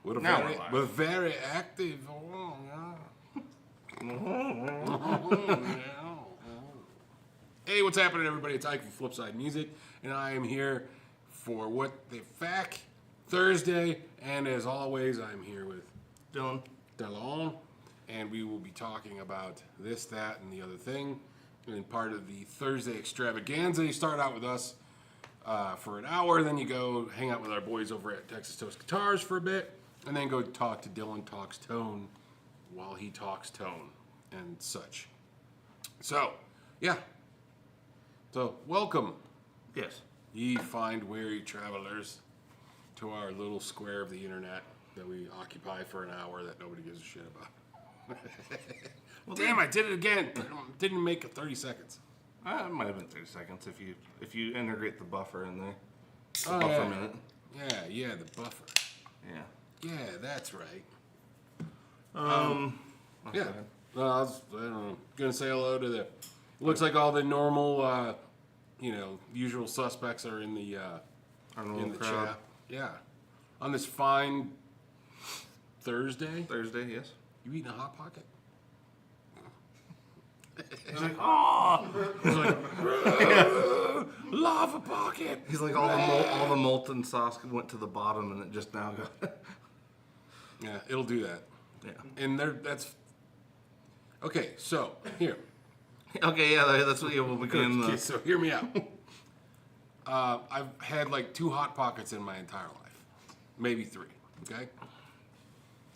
With a Now very, we're live. with very active. Hey, what's happening, everybody? It's Ike from Flipside Music, and I am here for what the F.A.Q Thursday. And as always, I'm here with Dylan. Delon, and we will be talking about this, that, and the other thing. And part of the Thursday extravaganza, you start out with us for an hour, then you go hang out with our boys over at Texas Toast Guitars for a bit, and then go talk to Dylan Talks Tone while he talks tone and such. So, yeah. So, welcome, Yes. ye fine weary travelers, to our little square of the internet that we occupy for an hour that nobody gives a shit about. Well, damn, I did it again. Didn't make it 30 seconds. It might have been 30 seconds if you integrate the buffer in there. The Oh, buffer yeah. minute. Yeah, the buffer. Yeah. Yeah, that's right. Okay. Yeah. Well, I don't know, gonna say hello to the. Looks like all the normal, usual suspects are in the Our normal in the crowd. chat. Yeah. On this fine Thursday, Thursday, yes. you eating a hot pocket? He's like, oh! He's like, lava pocket. He's like, all the molten sauce went to the bottom and it just now got. Yeah, it'll do that. Yeah. And that's okay. So here. Okay, yeah, that's what we'll begin. Okay, so hear me out. I've had like 2 hot pockets in my entire life, maybe 3. Okay,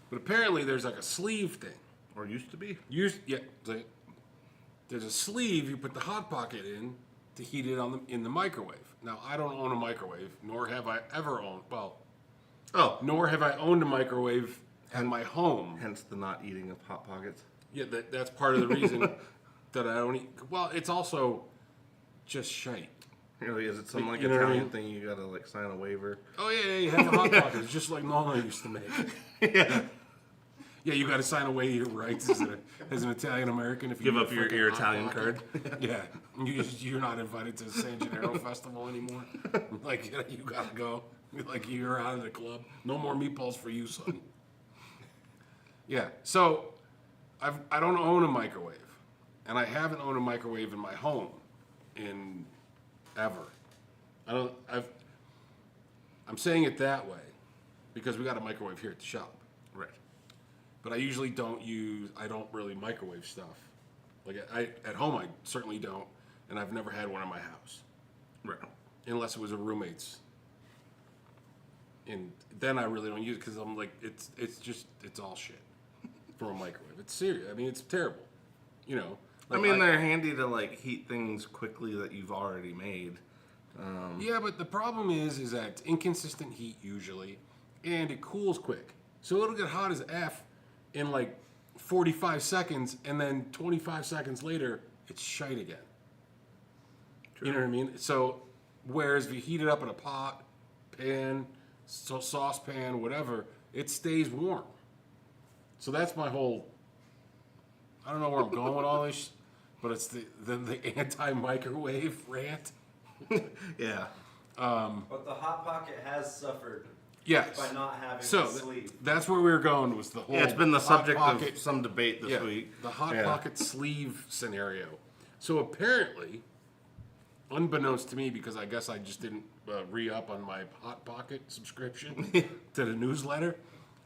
but apparently there's like a sleeve thing. Or used to be. There's a sleeve you put the hot pocket in to heat it in the microwave. Now I don't own a microwave, nor have I ever owned. Well, nor have I owned a microwave in my home. Hence the not eating of Hot Pockets. Yeah, that's part of the reason that I don't eat. Well, it's also just shite. Really, is it some like You know what I Italian mean? thing you gotta like sign a waiver? Oh yeah, you have a hot pocket. It's just like Nonna used to make. Yeah. Yeah, you got to sign away your rights as an Italian American if you Give eat up a your freaking hot Italian pocket. card. Yeah, you're not invited to the San Gennaro Festival anymore. Like you gotta go. Like you're out of the club. No more meatballs for you, son. Yeah. So I don't own a microwave, and I haven't owned a microwave in my home in ever. I'm saying it that way because we got a microwave here at the shop. Right. But I usually don't really microwave stuff. Like at home, I certainly don't, and I've never had one in my house. Right. Unless it was a roommate's. And then I really don't use it because I'm like, it's all shit for a microwave. It's serious. I mean, it's terrible. Like They're handy to like heat things quickly that you've already made. Yeah, but the problem is that it's inconsistent heat usually, and it cools quick. So it'll get hot as F in like 45 seconds, and then 25 seconds later, it's shite again. True. You know what I mean? So, whereas if you heat it up in a pot, pan, saucepan, whatever, it stays warm. So that's my whole. I don't know where I'm going with all this, but it's the anti-microwave rant. Yeah. But the Hot Pocket has suffered Yes. by not having So a sleeve. that's where we were going. Was the whole Yeah, it's been the Hot subject Pocket- of some debate this week. The Hot Yeah. Pocket sleeve scenario. So apparently, unbeknownst to me, because I guess I just didn't re-up on my Hot Pocket subscription to the newsletter,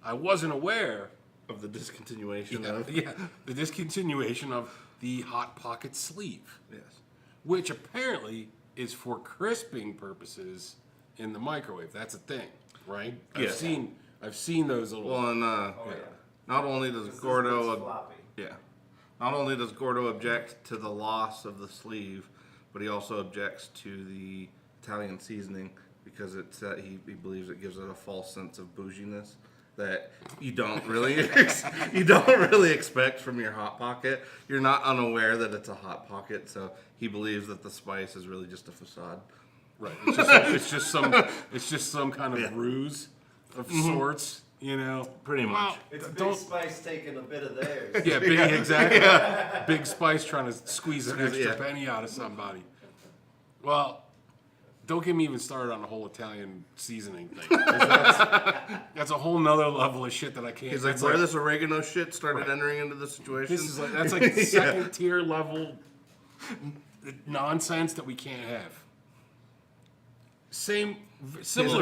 I wasn't aware Of the discontinuation of. the discontinuation of the Hot Pocket sleeve, Yes. which apparently is for crisping purposes in the microwave. That's a thing, right? Yes. I've seen those little. Well, and Oh, yeah. not only does This is Gordo, floppy. not only does Gordo object to the loss of the sleeve, but he also objects to the Italian seasoning because he believes it gives it a false sense of bouginess that you don't really expect from your Hot Pocket. You're not unaware that it's a Hot Pocket, so he believes that the spice is really just a facade. Right. It's just some kind of ruse of sorts, Pretty much. It's Big Spice taking a bit of theirs. Yeah, exactly. Big Spice trying to squeeze an extra Yeah. penny out of somebody. Well, don't get me even started on the whole Italian seasoning thing. 'Cause that's a whole nother level of shit that I can't. He's like, it's where this oregano shit started Right. entering into the situation. This is like that's like second tier level nonsense that we can't have. Similar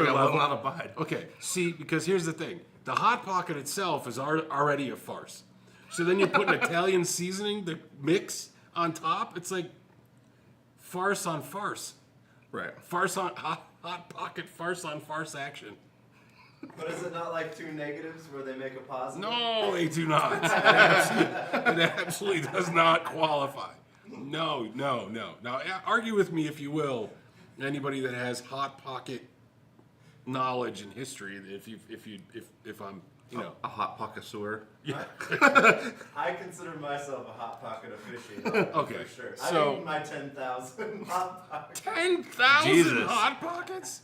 I will level. not abide. Okay, see, because here's the thing: the hot pocket itself is already a farce. So then you put an Italian seasoning, the mix on top. It's like farce on farce, Right. farce on hot pocket, farce on farce action. But is it not like two negatives where they make a positive? No, they do not. It absolutely does not qualify. No. Now, argue with me if you will. Anybody that has hot pocket knowledge and history, if I'm, A hot pocket sewer. yeah. I consider myself a hot pocket aficionado. Okay, For sure. so- I eat my 10,000 hot pockets. 10,000 Jesus. hot pockets?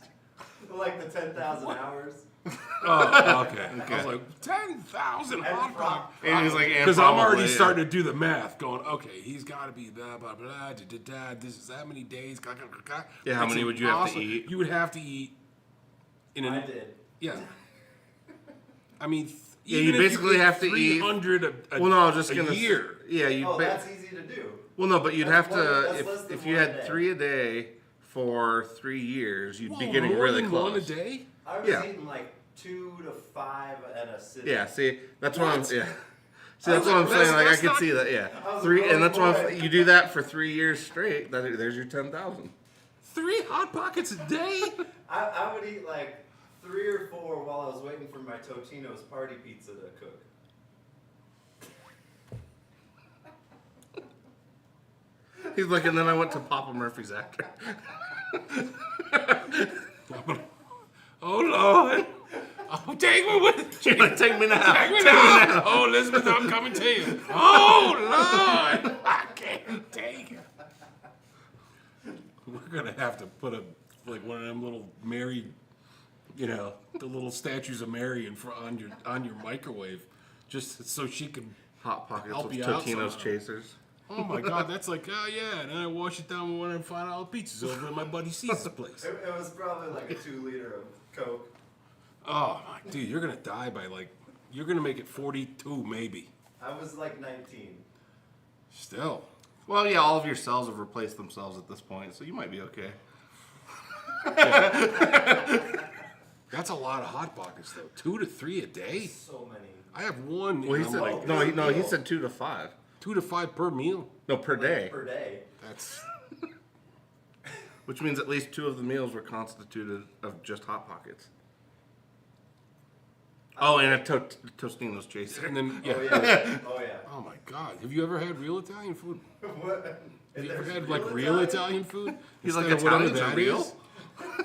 Like the 10,000 hours. Oh, okay. I was like 10,000 hot pockets. And he's like, Because I'm already starting to do the math, going, okay, he's got to be blah blah blah. Da, da, da, this is that many days. Yeah, how It's many would you have to impossible. eat? You would have to eat. I did. Yeah. I mean, Yeah, even you if basically ate have to eat- 300 a Well, no, I was just a gonna year. Yeah, you. Oh, that's easy to do. Well, no, but you'd That's have to that's less than if you one had a day. 3 a day for 3 years, you'd be Whoa, getting more really than close. one a day. I was Yeah. eating like 2 to 5 at a sitting. Yeah, see, that's what I'm. What? Yeah. See, that's what I'm That's- saying. Like, I that's could not- see that. Yeah, I was a 3, and grown that's why boy. you do that for 3 years straight. There's your 10,000. 3 hot pockets a day. I would eat like 3 or 4 while I was waiting for my Totino's party pizza to cook. He's like, and then I went to Papa Murphy's after. Oh Lord. Oh, take me with you. You're like, take me now. Take me now. Oh, Elizabeth, I'm coming to you. Oh Lord, I can't take it. We're gonna have to put like one of them little Mary, the little statues of Mary in front on your microwave, just so she can. Hot pockets Help with you out Totino's somehow. chasers. Oh my God, that's like, oh yeah, and then I wash it down with one of them $5 pizzas over at my buddy C's place. It was probably like a 2 liter of Coke. Oh my dude, you're gonna die by you're gonna make it 42 maybe. I was like 19. Still. Well, yeah, all of your cells have replaced themselves at this point, so you might be okay. That's a lot of hot pockets though. 2 to 3 a day. So many. I have one. Well, he and said I'm like no. He said 2 to 5. 2 to 5 per meal. No, per day. Per day. That's Which means at least 2 of the meals were constituted of just hot pockets. Oh, and a Tostino's chaser. and then yeah. Oh yeah. Oh yeah. Oh my God, have you ever had real Italian food? What? Have you There's ever had like real Italian food? He's like, Instead of whatever Italians are that real? is?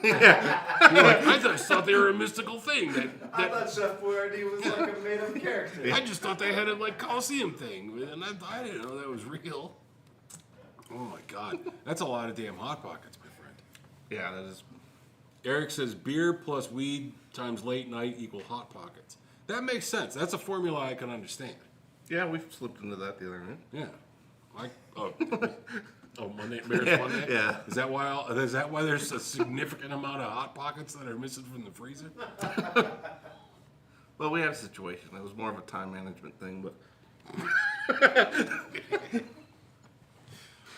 You're like, I just thought they were a mystical thing. I thought Chef Boyardee was like a made-up character. I just thought they had a like Coliseum thing, and I didn't know that was real. Oh my God, that's a lot of damn hot pockets, my friend. Yeah, that is. Eric says beer plus weed times late night equal hot pockets. That makes sense. That's a formula I can understand. Yeah, we've slipped into that the other night. Yeah. Monday Bears Monday. Yeah. Is that why there's a significant amount of hot pockets that are missing from the freezer? Well, we had a situation. It was more of a time management thing, but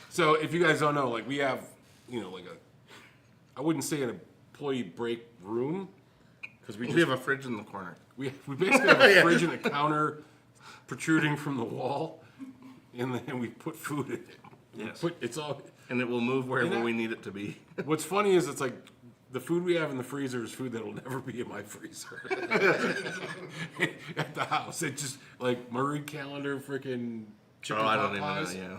So if you guys don't know, like we have, I wouldn't say an employee break room because we we just have a fridge in the corner. we basically have a Yeah. fridge and a counter protruding from the wall, and then we put food in it. Yes. It's all. And it will move wherever And I- we need it to be. What's funny is it's like the food we have in the freezer is food that'll never be in my freezer at the house. It just like Murray calendar, freaking chicken I pot don't even pies. know. Yeah.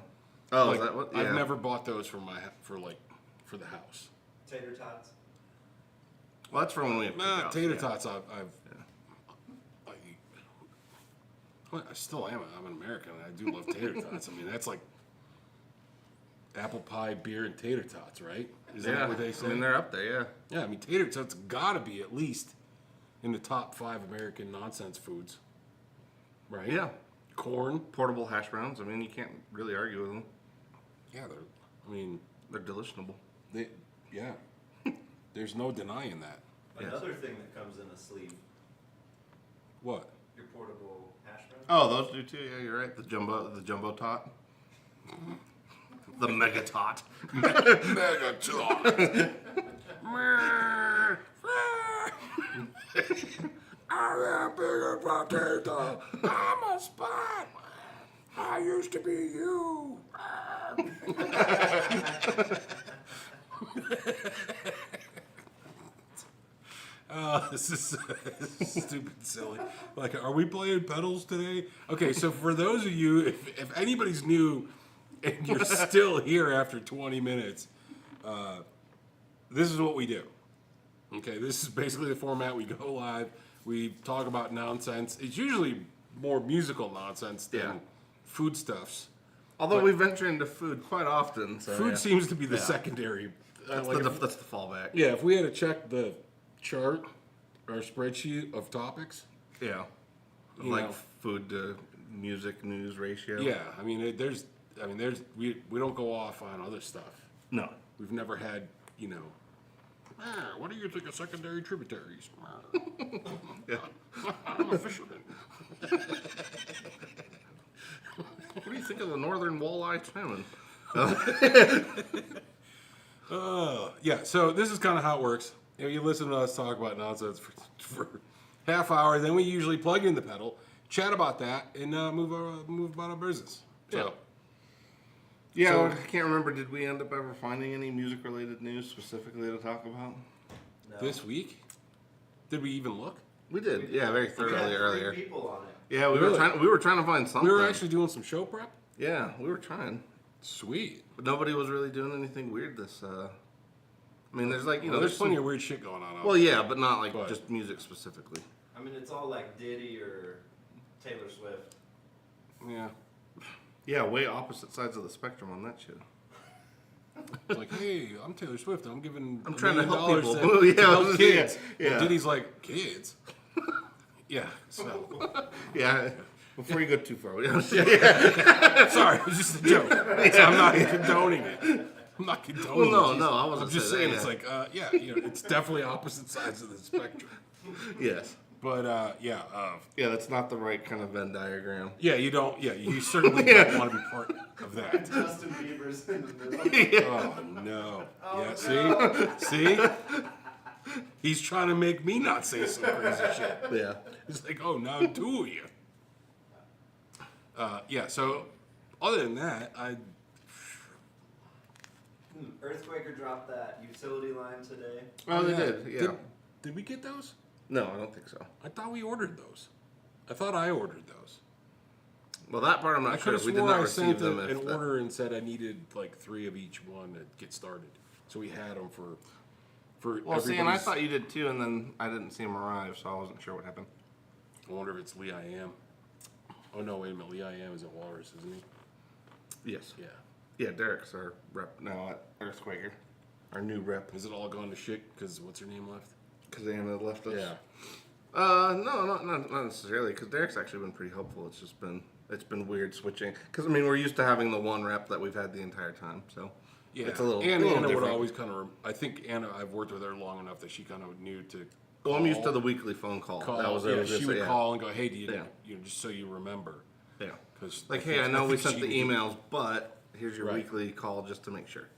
Oh, Like, is that what? Yeah. I've never bought those for the house. Tater tots. Well, that's for when we have cookouts, Tater yeah. tots. I still am. I'm an American. I do love tater tots. I mean, that's like apple pie, beer, and tater tots, right? Is Yeah, that what they say? I mean, they're up there. Yeah. Yeah, I mean, tater tots gotta be at least in the top 5 American nonsense foods, right? Yeah. Corn. Portable hash browns. I mean, you can't really argue with them. Yeah, they're They're delishable. yeah. There's no denying that. Yes. Another thing that comes in a sleeve, What? your portable hash brown. Oh, those do too. Yeah, you're right. The jumbo tot. The mega tot. Megaton. I'm a bigger potato. I'm a spot. I used to be you. This is stupid silly. Like, are we playing pedals today? Okay, so for those of you, if anybody's new and you're still here after 20 minutes, this is what we do. Okay, this is basically the format. We go live. We talk about nonsense. It's usually more musical nonsense than Yeah. foodstuffs. Although we venture into food quite often. So Food yeah. seems to be the secondary. That's, like that's the fallback. yeah, if we had to check the chart, our spreadsheet of topics, Yeah. You Like know. food to music news ratio. yeah, I mean, we don't go off on other stuff. No. We've never had, what do you think of secondary tributaries? Yeah. I'm a fisherman. What do you think of the northern walleye salmon? Yeah, so this is kind of how it works. You listen to us talk about nonsense for half hour, then we usually plug in the pedal, chat about that, and move about our business. So, Yeah, So- I can't remember. Did we end up ever finding any music-related news specifically to talk about? No. this week, did we even look? We did. Yeah, very We had thoroughly 3 earlier. people on it. Yeah, we Really? were trying to find something. We were actually doing some show prep. Yeah, we were trying, Sweet. but nobody was really doing anything weird. This. I mean, there's like There's there's plenty some, of weird shit going on. Well, yeah, but not like But- just music specifically. I mean, it's all like Diddy or Taylor Swift. Yeah. Yeah, way opposite sides of the spectrum on that shit. It's like, hey, I'm Taylor Swift. I'm giving. I'm $1 trying to million help people. to Yeah, help yeah, kids. yeah. And Diddy's like, kids. Yeah. So. Yeah, before you go too far. Sorry, it was just a joke. So I'm not condoning it. I'm not condoning Well, it. no, I wasn't I'm just saying saying that, it's like, yeah, it's definitely opposite sides of the spectrum. Yes. But yeah, Yeah, that's not the right kind of Venn diagram. yeah, you don't. Yeah, you certainly don't want to be part of that. Justin Bieber's in the middle. Oh no. Oh, Yeah. See. He's trying to make me not say some crazy shit. Yeah. It's like, oh, now 2 of you. Yeah. So, other than that, Earthquaker dropped that utility line today. Oh, they did. Yeah. Did we get those? No, I don't think so. I thought we ordered those. I thought I ordered those. Well, that part I'm I not could sure. have We did sworn not I receive sent them. an If that- order and said I needed like 3 of each one to get started. So we had them for Well, see, and I everybody's- thought you did too, and then I didn't see them arrive, so I wasn't sure what happened. I wonder if it's Lee I Am. Oh no, wait a minute. Lee I Am is at Walrus, isn't he? Yes. Yeah. Yeah, Derek's our rep now at Earthquaker. Our new rep. Has it all gone to shit because what's her name left? Because Anna left us. Yeah. No, not necessarily. Because Derek's actually been pretty helpful. It's been weird switching. Because I mean, we're used to having the one rep that we've had the entire time. So Yeah. it's a little. And a little Anna would different. always kind of. I think Anna. I've worked with her long enough that she kind of knew to. Well, I'm used to the weekly phone call. call. That was yeah, it. she would yeah. call and go, "Hey, do you, Yeah. just so you remember." Yeah. Because Like, hey, I know we sent the emails, but here's your Right. weekly call just to make sure.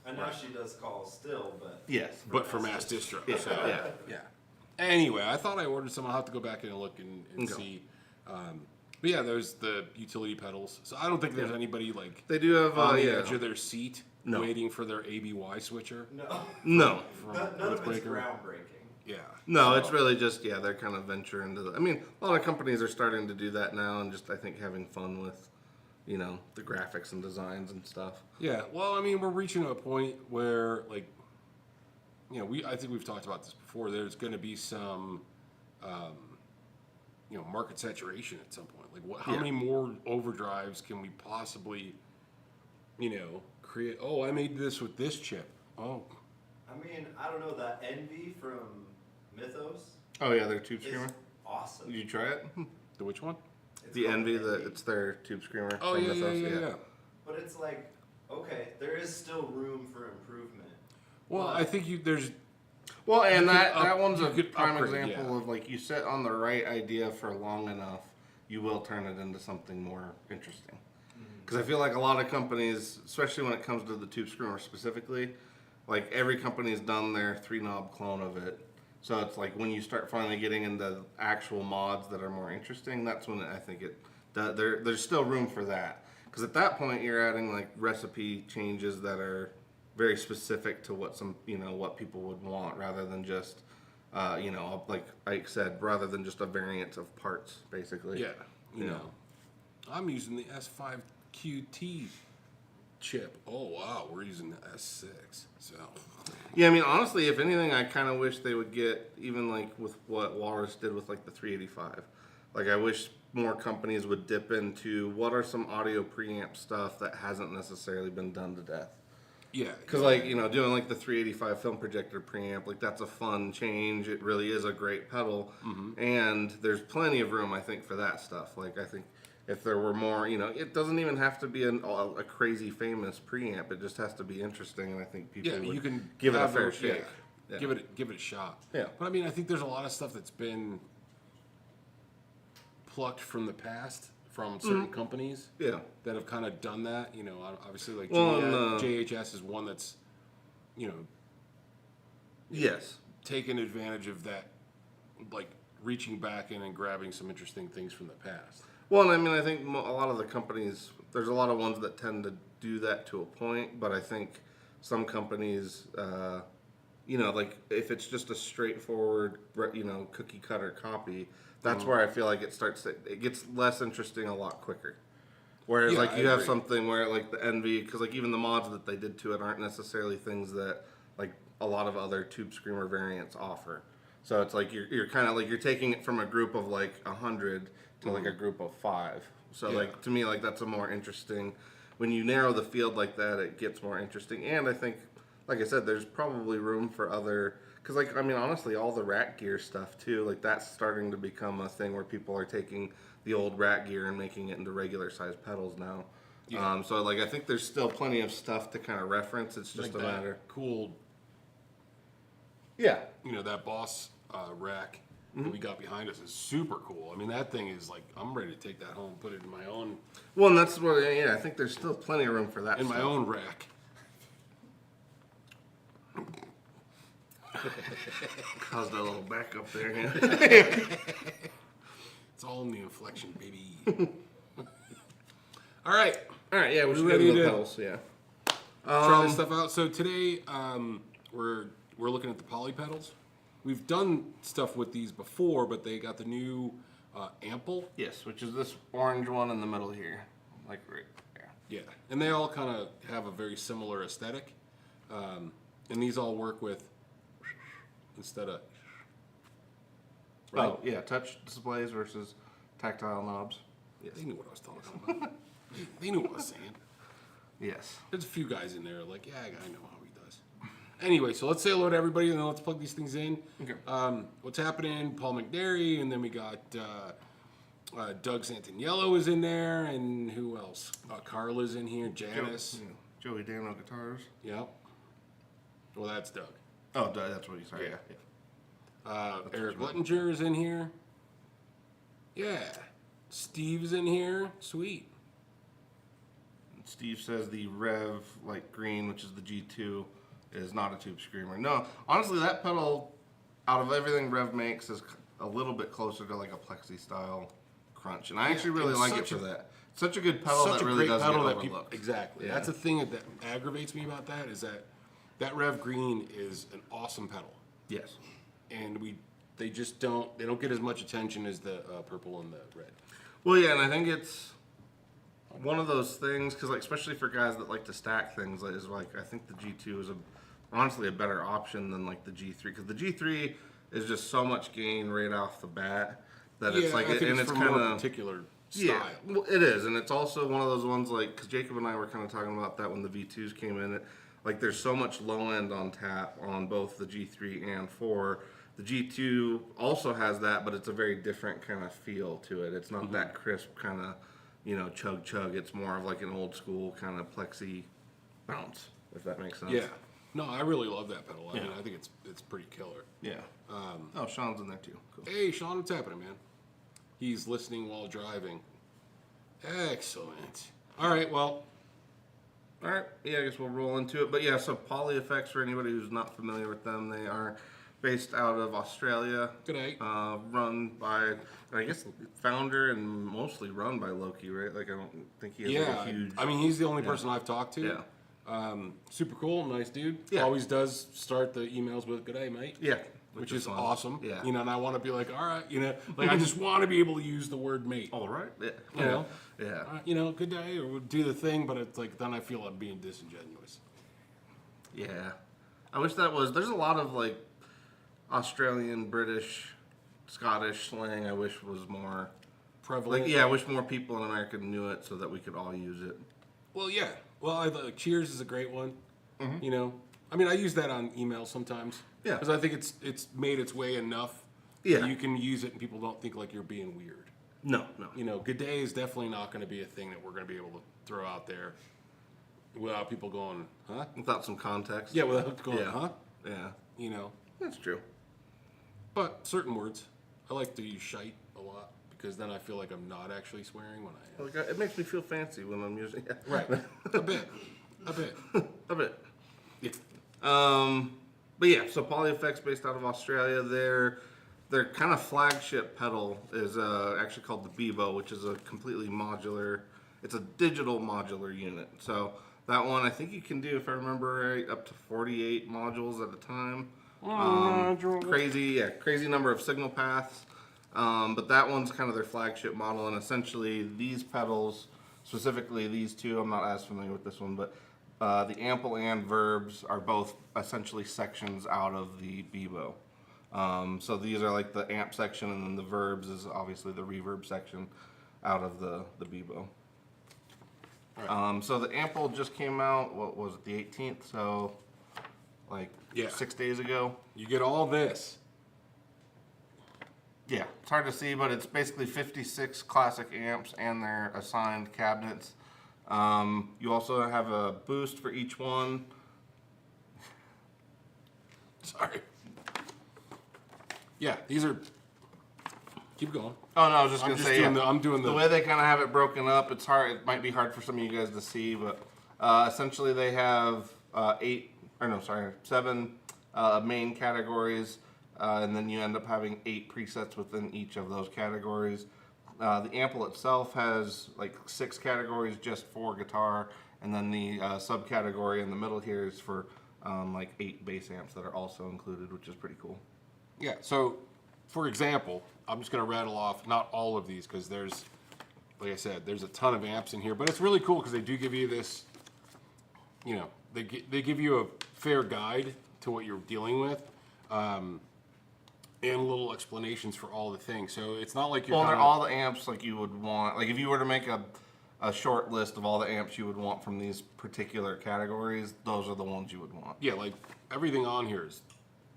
I know she does calls still, but Yes. but for mass distro. Yeah. So, Yeah. yeah. Anyway, I thought I ordered some. I'll have to go back and look and Okay. see. But yeah, there's the utility pedals. So I don't think there's anybody like They do have. on the Yeah. edge of their seat No. waiting for their ABY switcher. no, No. From none of it's Earthquaker. groundbreaking. Yeah. No, So- it's really just they're kind of venture into the. I mean, a lot of companies are starting to do that now, and just I think having fun with, the graphics and designs and stuff. Yeah, well, I mean, we're reaching a point where, like, I think we've talked about this before. There's going to be some, market saturation at some point. Like, how Yeah. many more overdrives can we possibly, create? Oh, I made this with this chip. Oh, I mean, I don't know, that Envy from Mythos Oh yeah, their tube is screamer. awesome. Did you try it? the which one? It's The called Envy, it's their tube screamer. Oh from yeah, Mythos, yeah. But it's like, okay, there is still room for improvement. Well, But I think there's Well, and You that, could that one's you a could prime upgrade, example yeah. of like you sit on the right idea for long enough, you will turn it into something more interesting. Because I feel like a lot of companies, especially when it comes to the tube screamer specifically, like every company's done their 3-knob clone of it. So it's like when you start finally getting into actual mods that are more interesting, that's when I think there's still room for that. Because at that point you're adding like recipe changes that are very specific to what what people would want, rather than just like Ike said, rather than just a variant of parts, basically. Yeah, you know, I'm using the S5QT chip. Oh wow, we're using the S6. So Yeah, I mean, honestly, if anything, I kind of wish they would get, even like with what Walrus did with like the 385. Like, I wish more companies would dip into what are some audio preamp stuff that hasn't necessarily been done to death. yeah, Because, like, doing like the 385 film projector preamp, like, that's a fun change. It really is a great pedal. And there's plenty of room, I think, for that stuff. Like, I think if there were more, it doesn't even have to be a crazy famous preamp. It just has to be interesting, and I think people yeah, would you can give it a have fair those- yeah, shake. Yeah. Give it a shot. Yeah. But I mean, I think there's a lot of stuff that's been plucked from the past from certain companies Yeah. that have kind of done that. Obviously, like Well, and, JHS is one that's, Yes. taken advantage of that, like reaching back in and grabbing some interesting things from the past. Well, and I mean, I think a lot of the companies, there's a lot of ones that tend to do that to a point, but I think some companies, like if it's just a straightforward, cookie cutter copy, that's where I feel like it gets less interesting a lot quicker. Whereas, Yeah, like, I you have agree. something where, like, the Envy, because, like, even the mods that they did to it aren't necessarily things that, like, a lot of other Tube Screamer variants offer. So it's like you're kind of like you're taking it from a group of like 100 to like a group of 5. So Yeah. like to me, like that's a more interesting. When you narrow the field like that, it gets more interesting. And I think, like I said, there's probably room for other. Because like I mean, honestly, all the rack gear stuff too, like that's starting to become a thing where people are taking the old rack gear and making it into regular size pedals now. Yeah. So like I think there's still plenty of stuff to kind of reference. It's just Like a that matter. cool, Yeah. that Boss rack that we got behind us is super cool. I mean, that thing is like, I'm ready to take that home, put it in my own Well, and that's what. Yeah, I think there's still plenty of room for that. in my stuff. own rack. Caused a little backup there. Yeah. It's all in the inflection, baby. All right, All right. Yeah, we should ready get into to- the pedals. Yeah. try this stuff out. So today, we're looking at the poly pedals. We've done stuff with these before, but they got the new ample. Yes, which is this orange one in the middle here, like right there. Yeah, and they all kind of have a very similar aesthetic. And these all work with instead of right. Oh, yeah, touch displays versus tactile knobs. Yes. They knew what I was talking about. They knew what I was saying. Yes. There's a few guys in there like, yeah, I know how he does. Anyway, so let's say hello to everybody, and then let's plug these things in. Okay. What's happening? Paul McNary, and then we got Doug Santaniello is in there, and who else? Carla's in here. Janice. Joey Dano guitars. Yep. Well, that's Doug. Oh, that's what you said. Yeah. Yeah. Eric Luttinger is in here. Yeah. Steve's in here. Sweet. Steve says the Rev like green, which is the G2, is not a tube screamer. No, honestly, that pedal, out of everything Rev makes, is a little bit closer to like a Plexi style crunch, and I actually really it's like it such for a- that. Such a good pedal Such that a really great does pedal get that people overlooked. exactly. Yeah. That's the thing that aggravates me about that is that Rev Green is an awesome pedal, Yes. and they just don't get as much attention as the purple and the red. Well, yeah, and I think it's one of those things because, like, especially for guys that like to stack things, is like I think the G2 is honestly a better option than like the G3 because the G3 is just so much gain right off the bat that it's like, I think and it's it's for kind more of particular yeah, style. well, it is, and it's also one of those ones like because Jacob and I were kind of talking about that when the V2s came in. Like, there's so much low end on tap on both the G3 and 4. The G2 also has that, but it's a very different kind of feel to it. It's not that crisp kind of, chug chug. It's more of like an old school kind of plexi bounce, if that makes sense. Yeah. No, I really love that pedal. I Yeah. mean, I think it's pretty killer. Yeah. Oh, Sean's in there too. Cool. Hey, Sean, what's happening, man? He's listening while driving. Excellent. All right, well, All right. Yeah, I guess we'll roll into it. But yeah, so Poly Effects, for anybody who's not familiar with them, they are based out of Australia. good night. Run by, I guess, founder and mostly run by Loki, right? Like, I don't think he has Yeah, like a huge. I mean, he's the only person I've talked to. Yeah. Super cool, nice dude. Yeah. Always does start the emails with "Good day, mate." Yeah. which is fun. awesome. Yeah. You know, and I want to be like, all right, you know, like I just want to be able to use the word mate. All right. Yeah. You know, Yeah. you know, good day, or do the thing, but it's like then I feel I'm being disingenuous. Yeah. I wish that was. There's a lot of like Australian, British, Scottish slang. I wish was more Prevalent. like. Yeah, I wish more people in America knew it so that we could all use it. Well, yeah. Well, like Cheers is a great one. You know, I mean, I use that on email sometimes. Yeah. Because I think it's made its way enough. Yeah. That you can use it and people don't think like you're being weird. No. You know, good day is definitely not going to be a thing that we're going to be able to throw out there without people going, huh? Without some context. Yeah, without going, Yeah. huh? Yeah. You know, That's true. but certain words, I like to use shite a lot because then I feel like I'm not actually swearing when I am. Like, it makes me feel fancy when I'm using it. Right. A bit. A bit. A bit. Yeah. But yeah, so Poly Effects based out of Australia. Their kind of flagship pedal is actually called the Bebo, which is a completely modular. It's a digital modular unit. So that one, I think you can do, if I remember right, up to 48 modules at a time. Crazy number of signal paths. But that one's kind of their flagship model, and essentially these pedals, specifically these two, I'm not as familiar with this one, but the ample and verbs are both essentially sections out of the Bebo. So these are like the amp section, and then the verbs is obviously the reverb section out of the Bebo. So the ample just came out, what was it, the 18th? So like 6 days ago. You get all this. Yeah, it's hard to see, but it's basically 56 classic amps and their assigned cabinets. You also have a boost for each one. Sorry. Yeah, these are. Keep going. Oh no, I was just I'm gonna just say doing yeah, I'm doing the way they kind of have it broken up. It's hard. It might be hard for some of you guys to see, but essentially they have seven main categories, and then you end up having 8 presets within each of those categories. The ample itself has like 6 categories just for guitar, and then the subcategory in the middle here is for like 8 bass amps that are also included, which is pretty cool. Yeah. So, for example, I'm just going to rattle off not all of these because there's, like I said, there's a ton of amps in here, but it's really cool because they do give you this. You know, they give you a fair guide to what you're dealing with. And little explanations for all the things. So it's not like you're. Well, they're all the amps like you would want. Like if you were to make a short list of all the amps you would want from these particular categories, those are the ones you would want. Yeah, like everything on here is.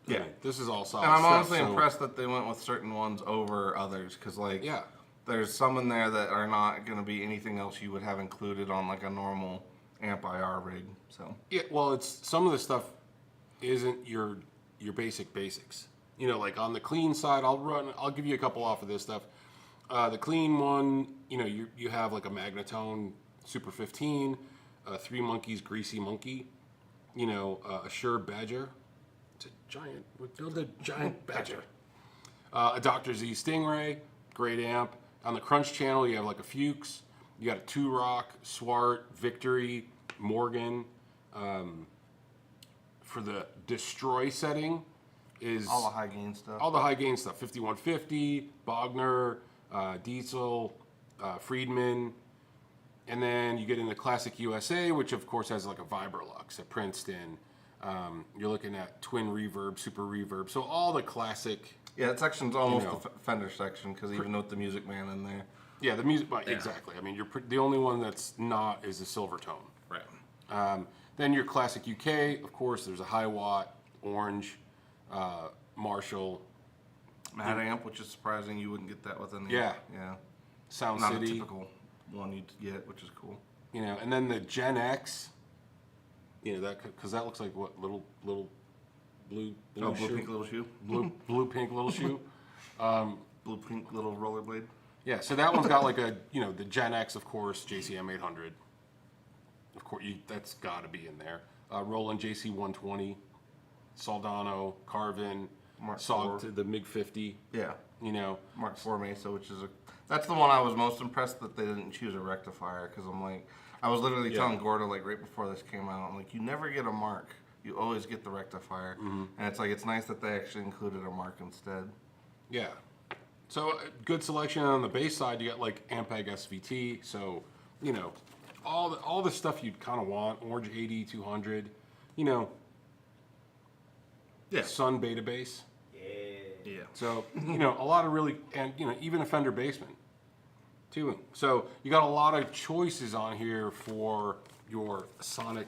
I mean, this is all solid. And I'm stuff, honestly so- impressed that they went with certain ones over others, because like Yeah. there's some in there that are not going to be anything else you would have included on like a normal amp IR rig. So Yeah, well, it's some of the stuff isn't your basic basics. You know, like on the clean side, I'll give you a couple off of this stuff. The clean one, you know, you have like a Magnatone Super 15, 3 Monkeys Greasy Monkey, you know, a Shure Badger. It's a giant, we built a giant Badger. A Dr. Z Stingray, great amp. On the Crunch channel, you have like a Fuchs. You got a 2-Rock, Swart, Victory, Morgan. For the Destroy setting is all the high gain stuff. all the high gain stuff, 5150, Bogner, Diesel, Friedman, and then you get into Classic USA, which of course has like a Vibrolux, a Princeton. You're looking at Twin Reverb, Super Reverb, so all the classic. Yeah, that section's almost know. the Fender section, because even with the Music Man in there. Yeah, the music, exactly. I mean, the only one that's not is the Silvertone. Right. Then your Classic UK, of course, there's a High Watt, Orange, Marshall, Mad Amp, which is surprising you wouldn't get that within the Yeah. Yeah. Sound Not a City. typical one you'd get, which is cool. You know, and then the Gen X You know, that because that looks like what little blue Blue shoe, pink little shoe. blue pink little shoe. Blue pink little rollerblade. Yeah, so that one's got like a the Gen X, of course, JCM 800. Of course, that's got to be in there. Roland JC 120, Soldano, Carvin, Mark Sog IV. to the MiG 50. Yeah. You know, Mark IV Mesa, which is that's the one I was most impressed that they didn't choose a rectifier, because I'm like, I was literally Yeah. telling Gordo like right before this came out, I'm like, you never get a mark, you always get the rectifier, and it's like it's nice that they actually included a mark instead. yeah. So good selection on the base side. You got like Ampeg SVT. So all the stuff you'd kind of want. Orange 80 200. Yeah. Sun Beta Base. Yeah. So, a lot of really, and, even a fender basement, too. So, you got a lot of choices on here for your sonic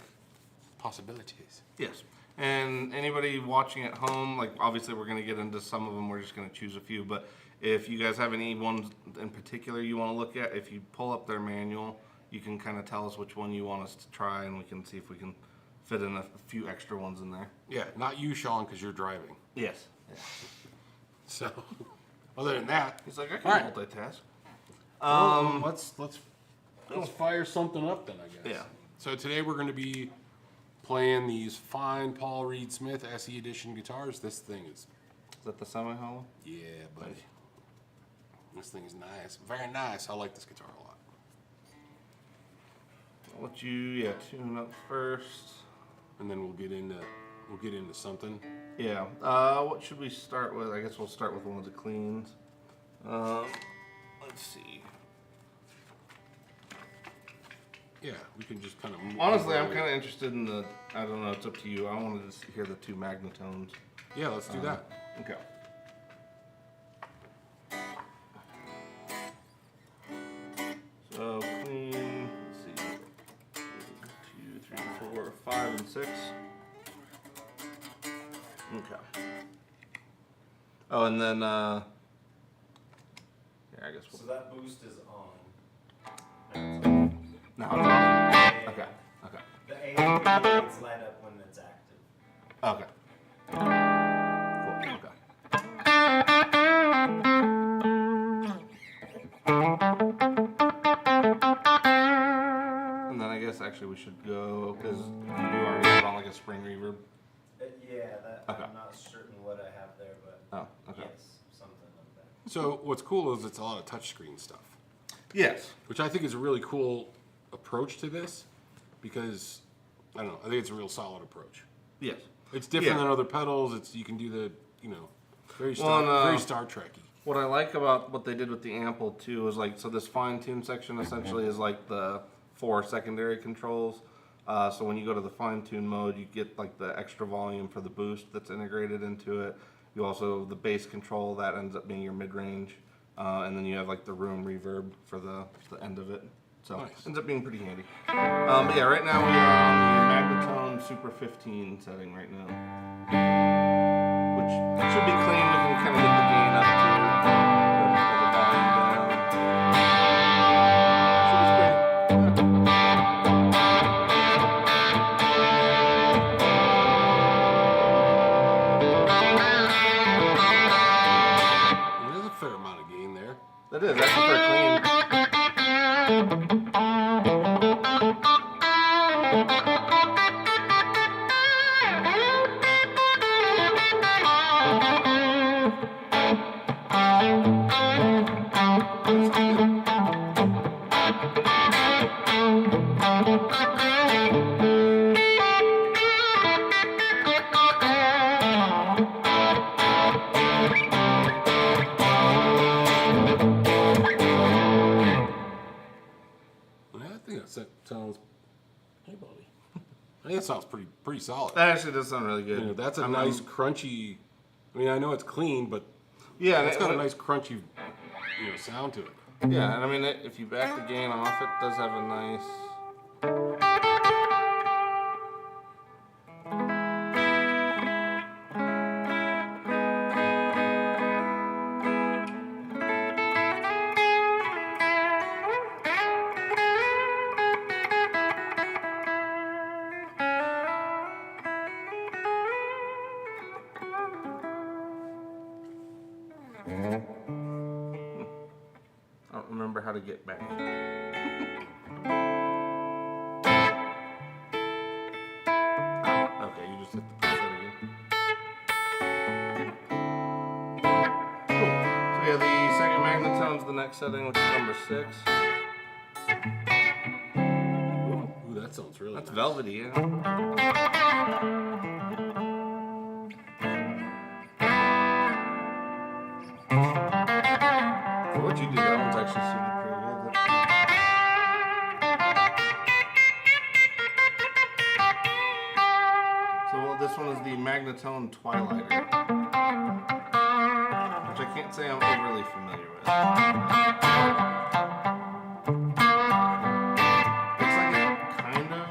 possibilities. Yes. And anybody watching at home, like obviously we're going to get into some of them, we're just going to choose a few, but if you guys have any ones in particular you want to look at, if you pull up their manual, you can kind of tell us which one you want us to try, and we can see if we can fit in a few extra ones in there. Yeah, not you, Sean, because you're driving. Yes. So, other than that, He's like, I can All right. multitask. let's fire something up then, I guess. Yeah. So today we're going to be playing these fine Paul Reed Smith SE Edition guitars. This thing is, Is that the semi-hollow? yeah, buddy. This thing is nice, very nice. I like this guitar a lot. I'll let you, tune up first. And then we'll get into something. Yeah. What should we start with? I guess we'll start with one of the cleans. Let's see. Yeah, we can just kind of. Honestly, I'm kind of interested in the. I don't know. It's up to you. I wanted to hear the two magnetones. Yeah, let's do that. Okay. So clean. Let's see. 1, 2, 3, 4, 5, and 6. Okay. Oh, and then yeah, I guess So we'll. that boost is on. No, it's off. Okay. Okay. The A and B lights light up when it's active. Okay. Cool. Okay. And then I guess actually we should go because you already have on like a spring reverb. Yeah, that Okay. I'm not certain what I have there, but Oh, okay. yes, something like that. So what's cool is it's a lot of touchscreen stuff, Yes. which I think is a really cool approach to this, because I don't know. I think it's a real solid approach. Yes. It's different Yeah. than other pedals. You can do the very Well, Star Trek-y. What I like about what they did with the ample too is like, so this fine tune section essentially is like the 4 secondary controls. So when you go to the fine tune mode, you get like the extra volume for the boost that's integrated into it. You also, the bass control, that ends up being your mid range. And then you have like the room reverb for the end of it. So Nice. ends up being pretty handy. But yeah, right now we are on the Magnetone Super 15 setting right now. Which should be clean. We can kind of get the gain up to the volume down. Should be great. There's a fair amount of gain there. That is, that's for clean. Yeah, I think that sounds. Hey, buddy. I think that sounds pretty solid. That actually does sound really good. That's a I'm- nice crunchy. I mean, I know it's clean, but Yeah, it's got a and nice crunchy, sound to it. yeah, and I mean, if you back the gain off, it does have a nice. to get back. Okay, you just hit the press that again. Cool. So yeah, the second magnetone's the next setting, which is number 6. Ooh, that sounds really That's nice. velvety, yeah. For what you do, that one's actually suited pretty good. So this one is the Magnetone Twilighter, which I can't say I'm overly familiar with. Looks like it kind of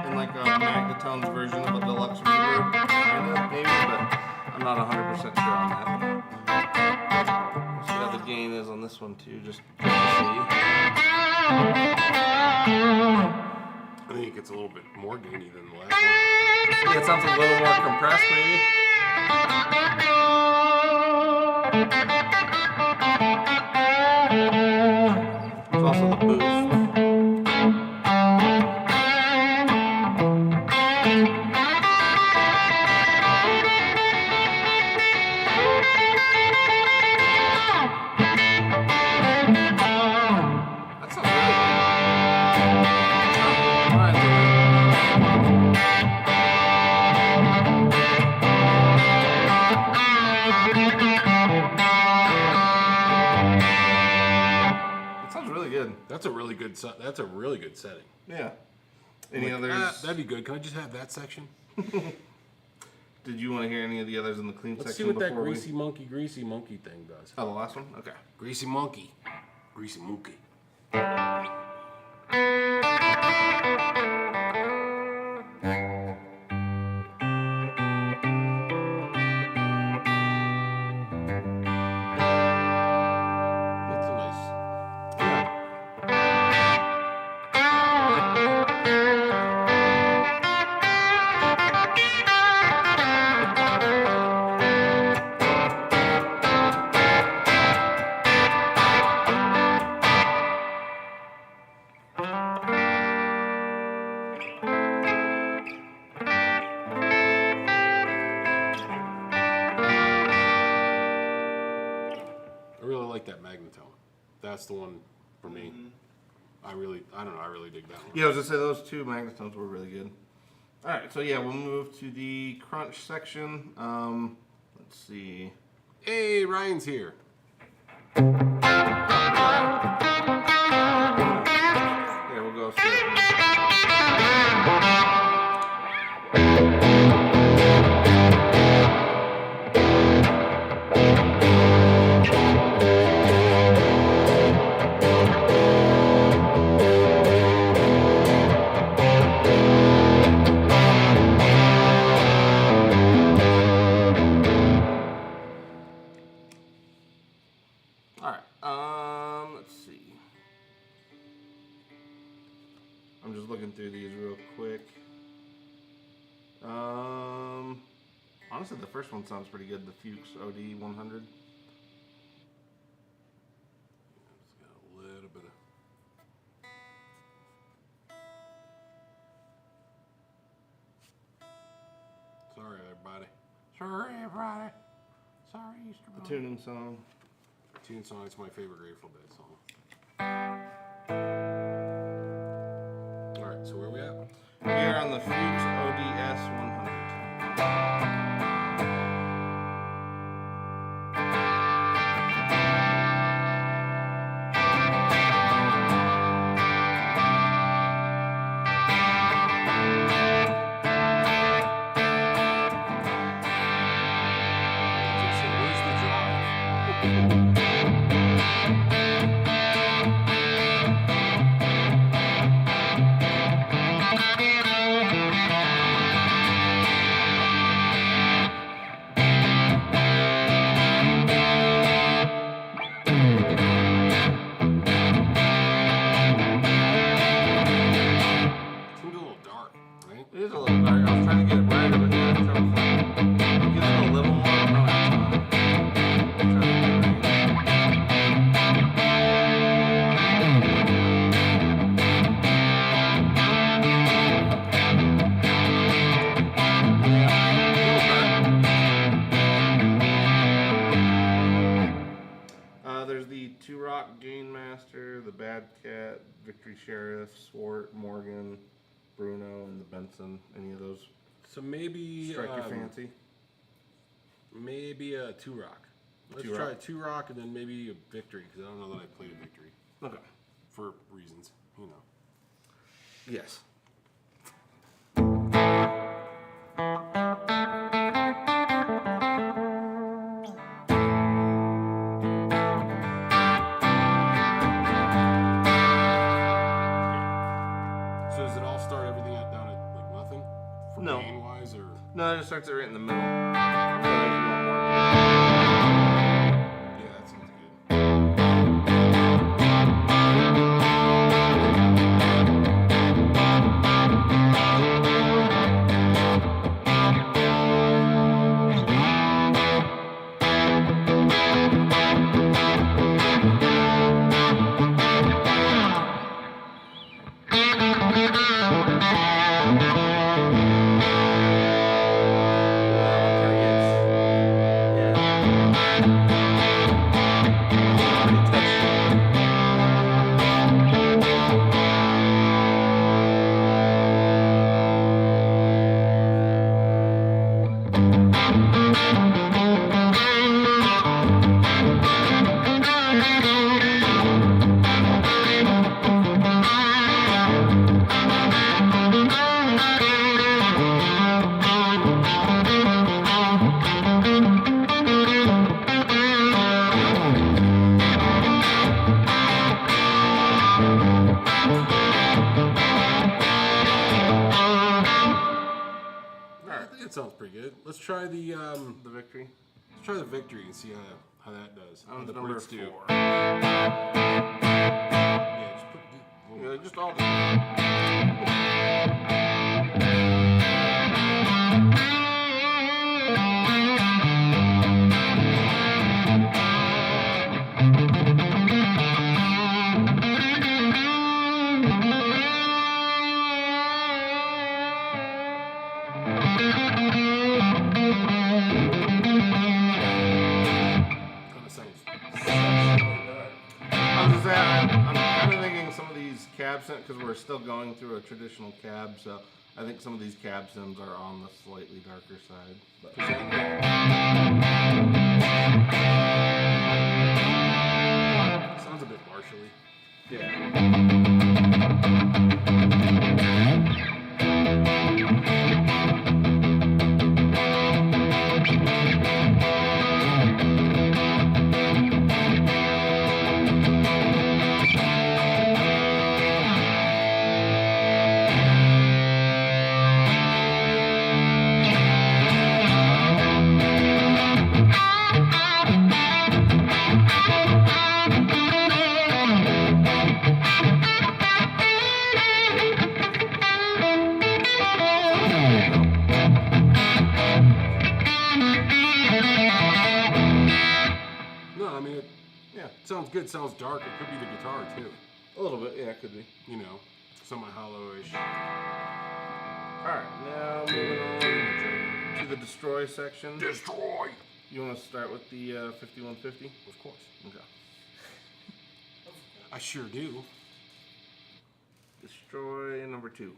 in like a Magnetone's version of a deluxe reverb, kind of maybe, but I'm not 100% sure on that. See how the gain is on this one too, just to see. I think it gets a little bit more gainy than the last one. Yeah, it sounds a little more compressed maybe. There's also the boost. That sounds really good. Alright, that sounds really good. That's a really good. That's a really good setting. Yeah. Any Like, others? that'd be good. Can I just have that section? Did you want to hear any of the others in the clean Let's see section what that before greasy monkey thing does. Oh, the last one? Okay. Greasy monkey. Greasy monkey. That's a nice. I really like that magnetone. That's the one for me. I don't know, I really dig that one. Yeah, I was gonna say those two magnetones were really good. All right, so yeah, we'll move to the crunch section. Let's see. Hey, Ryan's here. Yeah, we'll go straight. All right. Let's see. I'm just looking through these real quick. Honestly, the first one sounds pretty good. The Fuchs OD 100. It's got a little bit of. Sorry, everybody. Sorry, everybody. Sorry, Easter The Bunny. tuning song. Tune song. It's my favorite Grateful Dead song. All right, so where are we at? We are on the Fuchs ODS 100. So where's the drive? Bad Cat, Victory Sheriff, Swart, Morgan, Bruno, and the Benson. Any of those So maybe strike your fancy? Maybe a 2-Rock. Let's Two try Rock. a 2-Rock and then maybe a Victory because I don't know that I played a Victory Okay. for reasons, you know. Yes. So does it all start everything down at like nothing? For No. gain wise or No, it just starts it right in the middle. Yeah, yeah, that sounds good. I think it sounds pretty good. Let's try the Victory. let's try the Victory and see how that does. How That was the number Brits do. 4. Yeah, just put the, Yeah, just all. kind of sounds. I was just saying, I'm kind of thinking some of these cab sims, because we're still going through a traditional cab, so I think some of these cab sims are on the slightly darker side. But Sounds a bit martially. yeah. No, I mean Yeah, it sounds good. Sounds dark. It could be the guitar too. a little bit. Yeah, it could be. You know, somewhat hollowish. All right, now moving on to the destroy section. Destroy. You want to start with the 5150? Of course. Okay. I sure do. Destroy number 2.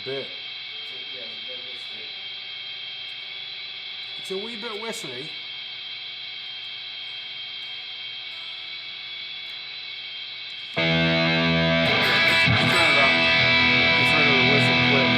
bit. Yeah, it's a bit whiskey. It's a wee bit whistly. Let's turn it up. Let's turn the whistle quick.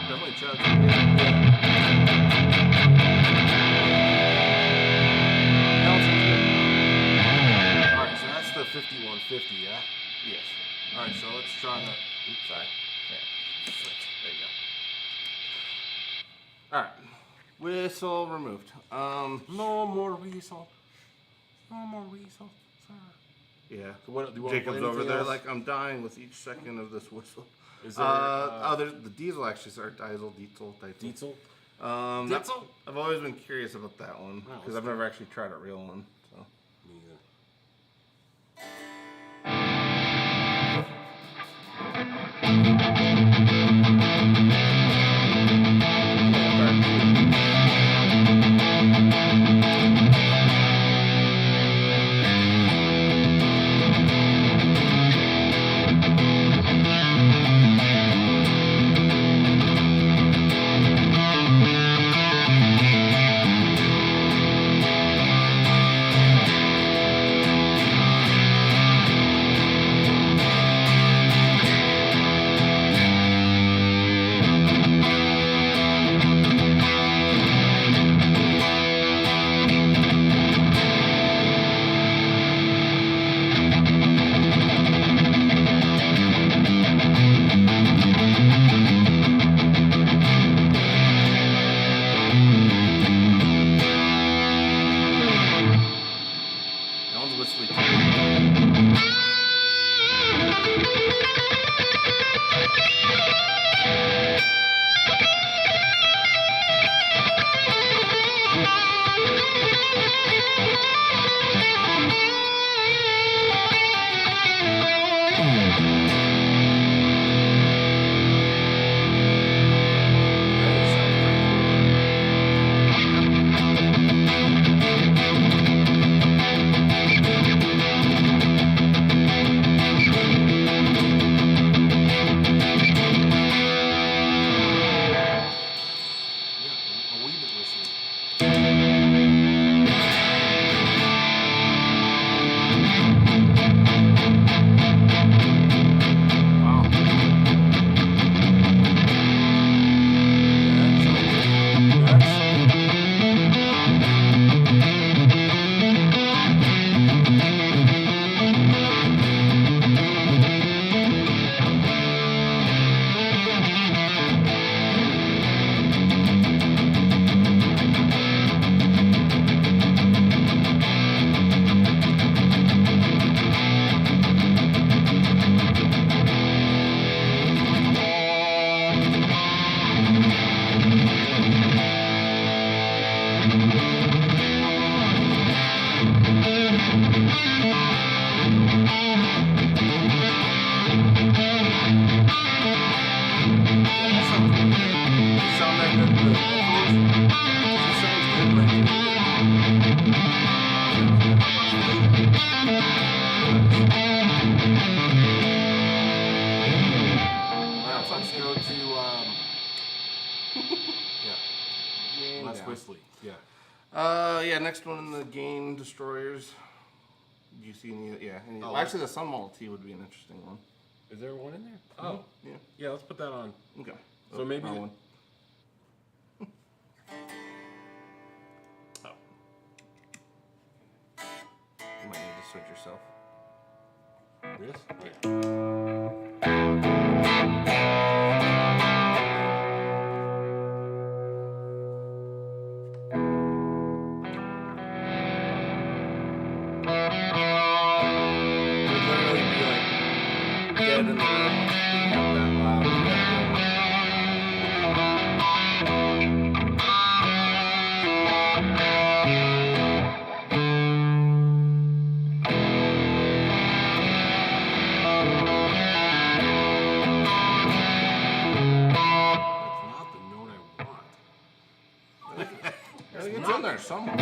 Definitely chugs. Alright, so that's the 5150, yeah? Yes. Alright, so let's try the. Oops, sorry. Yeah. Switch. There you go. Alright. Whistle removed. No more weasel. No more weasel. Sorry. Yeah. So what, do you want Jacob's to play over anything there else? like, I'm dying with each second of this whistle. Is there, There's the diesel actually, sorry, diesel. Diesel? Diesel? I've always been curious about that one Oh, because I've never actually tried a real one. So. Me either. That one's whistly too. That sounds pretty cool. Yeah, a wee bit whistly. Wow. Sound that good in the headphones? It sounds good right there. Now let's go to yeah, less whistly. Yeah. Yeah, next one in the game destroyers. Do you see any? Yeah. Oh, Actually, the sun model T would be an interesting one. Is there one in there? Oh, Yeah. yeah. Let's put that on. Okay. So maybe. Wrong one. Oh. You might need to switch yourself. This? Oh, yeah. It would literally be like dead in the room, being up that loud. That's not the note I want. I think it's in there somewhere.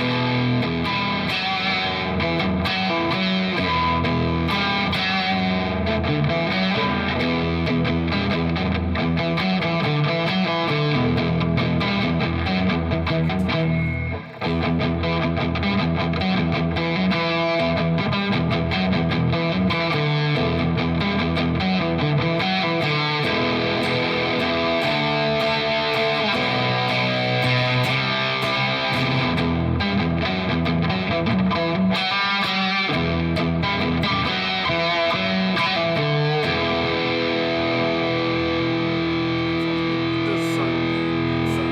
The sun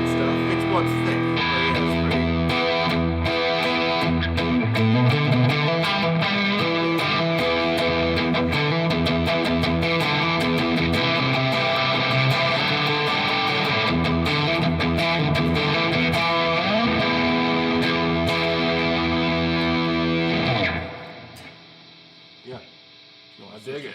stuff. It's what's thick. But yeah, it's pretty. Yeah. I dig it.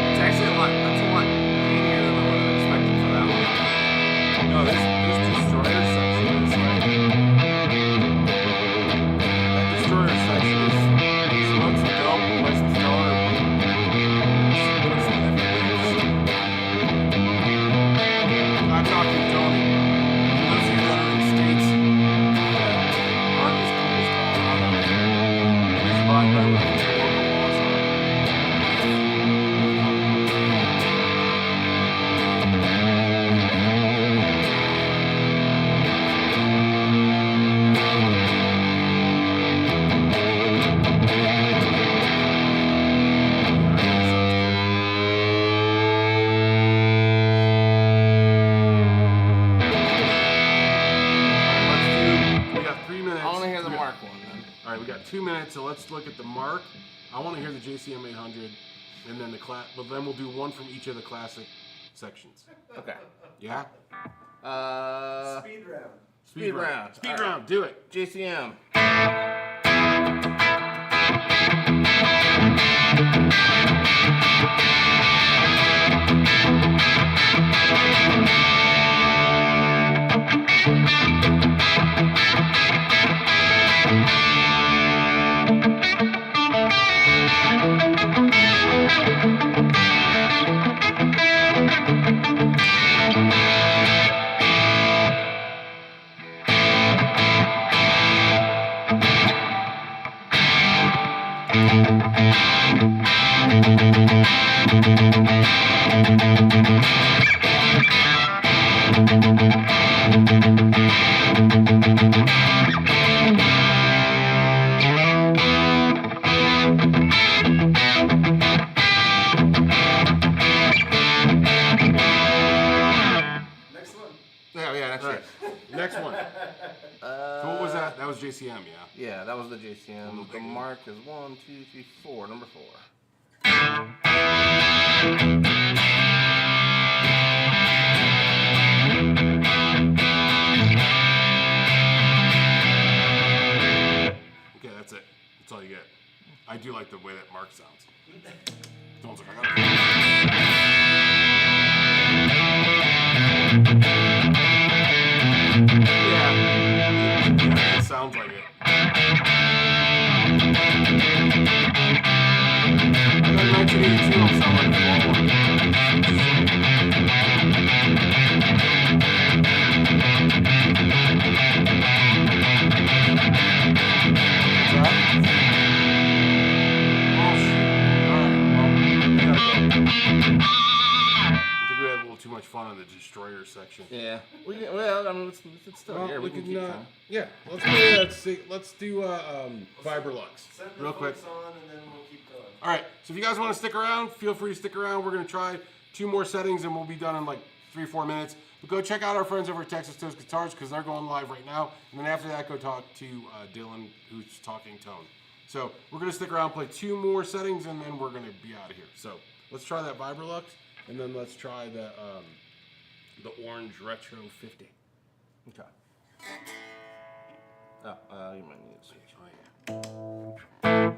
It's actually a lot. That's a lot gainier than I would have expected for that one. No, this destroyer section is like that destroyer section is smokes and dope, licensed dollar. I'm talking Tony. For those of you that are in states that aren't as cool as Colorado, please abide by what the local laws are. We got 3 minutes. I want to hear the Mark one then. All right, we got 2 minutes, so let's look at the Mark. I want to hear the JCM 800, and then the class. But then we'll do one from each of the classic sections. Okay. Yeah. Speed round. Speed round. Speed All right. round. Do it. JCM. Next one. Yeah, that's All it. right. Next one. So what was that? That was JCM, yeah. Yeah, that was the JCM. The Mark is 1, 2, 3, 4. Number 4. Okay, that's it. That's all you get. I do like the way that Mark sounds. Sounds like I got. Yeah, it sounds like it. I got 1982 on sound like a small one. much fun on the destroyer section. Yeah. Well, I mean, it's still Well, here. We can keep time. yeah, let's do Vibrolux Send the real quick. folks on, and then we'll keep going. All right, so if you guys want to stick around, feel free to stick around. We're gonna try 2 more settings, and we'll be done in like 3-4 minutes. But go check out our friends over at Texas Toast Guitars because they're going live right now. And then after that, go talk to Dylan, who's talking tone. So we're gonna stick around, play 2 more settings, and then we're gonna be out of here. So let's try that Vibrolux, and then let's try the orange Retro 50. Okay. You might need to switch. Oh yeah.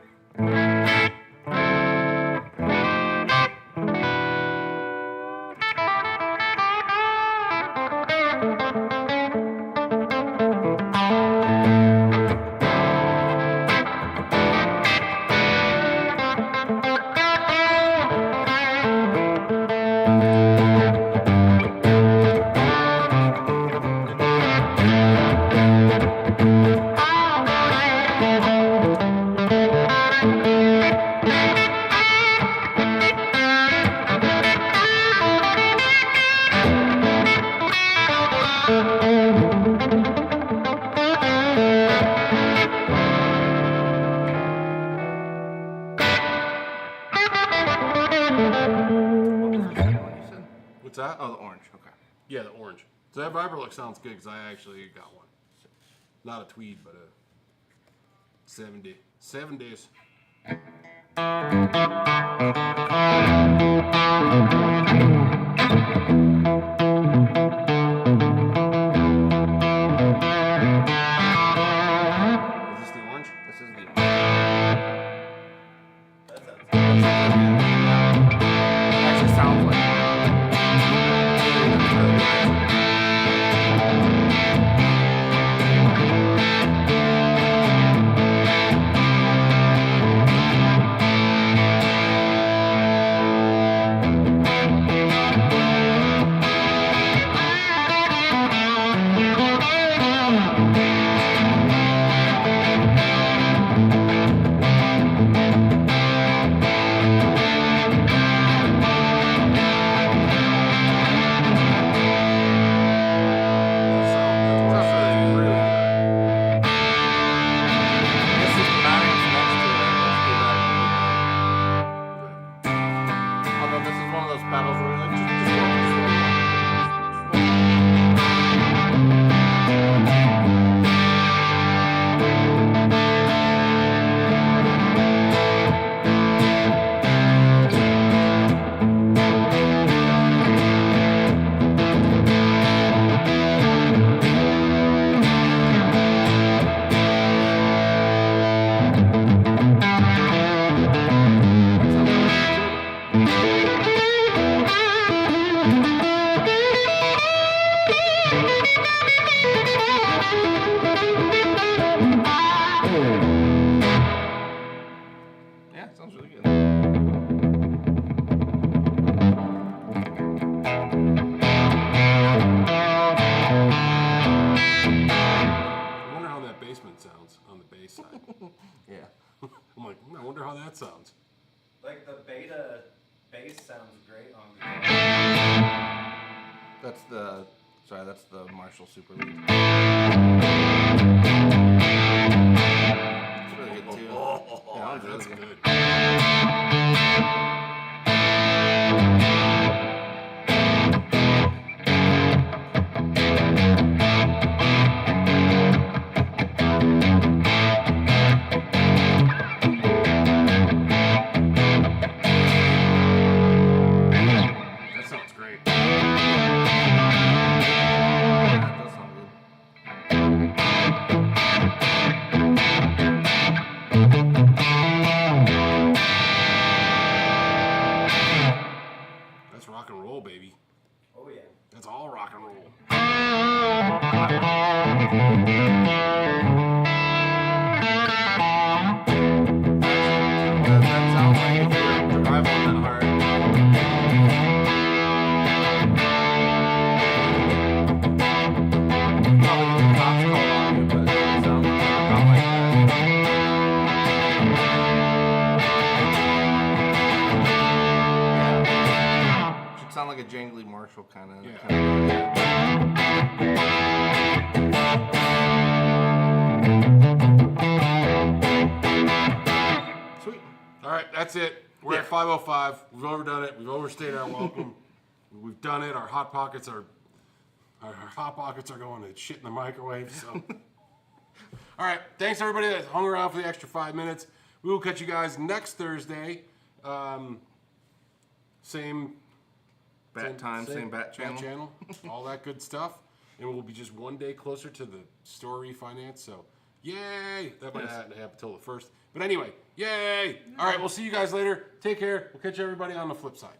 What's that? Oh, the orange. Okay. Yeah, the orange. So that Vibrolux sounds good because I actually got one. Not a tweed, but a 70s. Is this the orange? This is the orange. That sounds Actually sounds like. Yeah, sounds really good. I wonder how that basement sounds on the bass side. Yeah. I'm like, I wonder how that sounds. like the beta bass sounds great on the. That's the Marshall Super Lead. It's really good too. Yeah, that That's one's really good. That sounds great. Yeah, that does sound good. That's rock and roll, baby. Oh yeah. That's all rock and roll. That sounds like if you were to drive on that hard. Probably get the cops called on you, but it sounds about like that. Yeah. Should sound like a jangly slightly Marshall kind of. Sweet. All right, that's it. We're at 5:05. We've overdone it. We've overstayed our welcome. We've done it. Our hot pockets are going to shit in the microwave. So, all right. Thanks everybody that hung around for the extra 5 minutes. We will catch you guys next Thursday. Same Bat time, same bat channel. All that good stuff. And we'll be just one day closer to the store refinance. So, yay! That might not happen until the 1st. But anyway, yay! All right, we'll see you guys later. Take care. We'll catch everybody on the flip side.